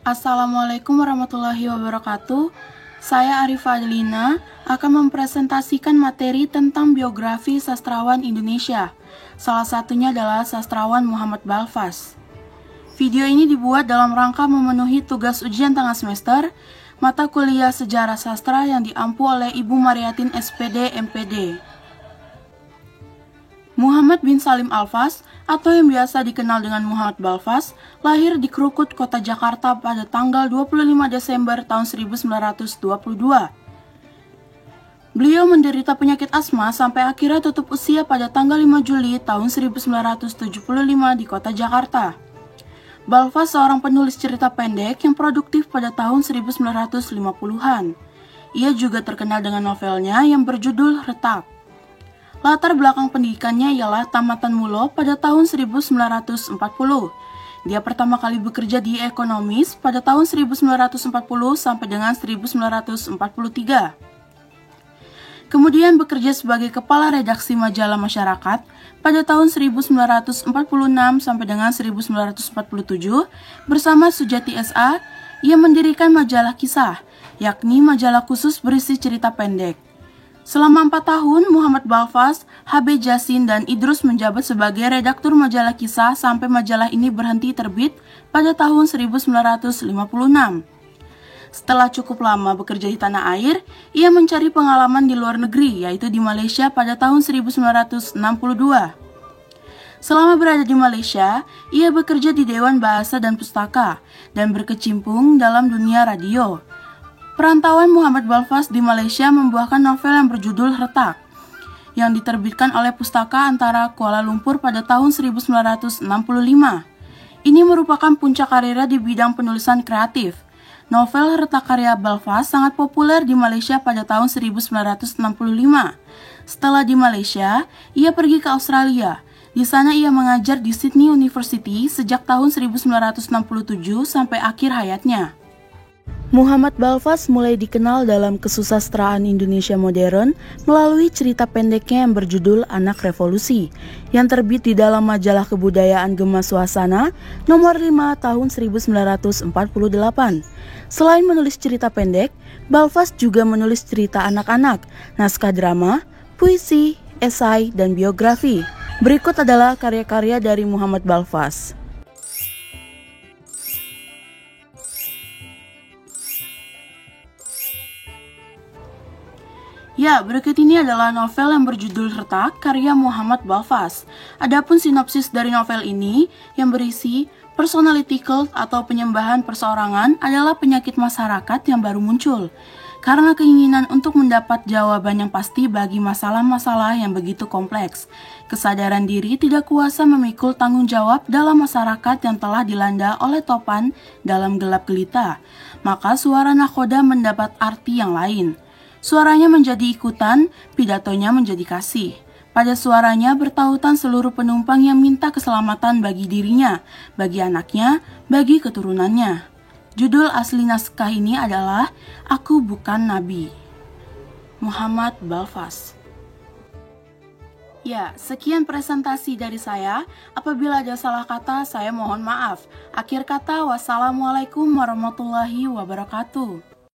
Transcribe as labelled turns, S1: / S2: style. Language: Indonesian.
S1: Assalamualaikum warahmatullahi wabarakatuh. Saya Arifah Adelina akan mempresentasikan materi tentang biografi sastrawan Indonesia. Salah satunya adalah sastrawan Muhammad Balfas. Video ini dibuat dalam rangka memenuhi tugas ujian tengah semester mata kuliah Sejarah Sastra yang diampu oleh Ibu Mariatin SPD MPD. Muhammad bin Salim Alfas atau yang biasa dikenal dengan Muhammad Balfas lahir di Krukut, Kota Jakarta pada tanggal 25 Desember tahun 1922. Beliau menderita penyakit asma sampai akhirnya tutup usia pada tanggal 5 Juli tahun 1975 di Kota Jakarta. Balfas seorang penulis cerita pendek yang produktif pada tahun 1950-an. Ia juga terkenal dengan novelnya yang berjudul Retak. Latar belakang pendidikannya ialah tamatan Mulo pada tahun 1940. Dia pertama kali bekerja di Ekonomis pada tahun 1940 sampai dengan 1943. Kemudian bekerja sebagai kepala redaksi majalah Masyarakat pada tahun 1946 sampai dengan 1947 bersama Sujati S.A. Ia mendirikan majalah kisah, yakni majalah khusus berisi cerita pendek. Selama 4 tahun, Muhammad Balfas, H.B. Jasin, dan Idrus menjabat sebagai redaktur majalah kisah sampai majalah ini berhenti terbit pada tahun 1956. Setelah cukup lama bekerja di tanah air, ia mencari pengalaman di luar negeri, yaitu di Malaysia pada tahun 1962. Selama berada di Malaysia, ia bekerja di Dewan Bahasa dan Pustaka dan berkecimpung dalam dunia radio. Perantauan Muhammad Balfas di Malaysia membuahkan novel yang berjudul Retak, yang diterbitkan oleh Pustaka Antara Kuala Lumpur pada tahun 1965. Ini merupakan puncak karirnya di bidang penulisan kreatif. Novel Retak karya Balfas sangat populer di Malaysia pada tahun 1965. Setelah di Malaysia, ia pergi ke Australia. Di sana ia mengajar di Sydney University sejak tahun 1967 sampai akhir hayatnya. Muhammad Balfas mulai dikenal dalam kesusastraan Indonesia modern melalui cerita pendeknya yang berjudul Anak Revolusi, yang terbit di dalam majalah kebudayaan Gema Suasana nomor 5 tahun 1948. Selain menulis cerita pendek, Balfas juga menulis cerita anak-anak, naskah drama, puisi, esai, dan biografi. Berikut adalah karya-karya dari Muhammad Balfas. Ya, berikut ini adalah novel yang berjudul Retak karya Muhammad Balfas. Adapun sinopsis dari novel ini yang berisi personality cult atau penyembahan perseorangan adalah penyakit masyarakat yang baru muncul karena keinginan untuk mendapat jawaban yang pasti bagi masalah-masalah yang begitu kompleks. Kesadaran diri tidak kuasa memikul tanggung jawab dalam masyarakat yang telah dilanda oleh topan dalam gelap gelita. Maka suara nakhoda mendapat arti yang lain. Suaranya menjadi ikutan, pidatonya menjadi kasih. Pada suaranya bertautan seluruh penumpang yang minta keselamatan bagi dirinya, bagi anaknya, bagi keturunannya. Judul asli naskah ini adalah Aku Bukan Nabi. Muhammad Balfas. Ya, sekian presentasi dari saya. Apabila ada salah kata, saya mohon maaf. Akhir kata, wassalamualaikum warahmatullahi wabarakatuh.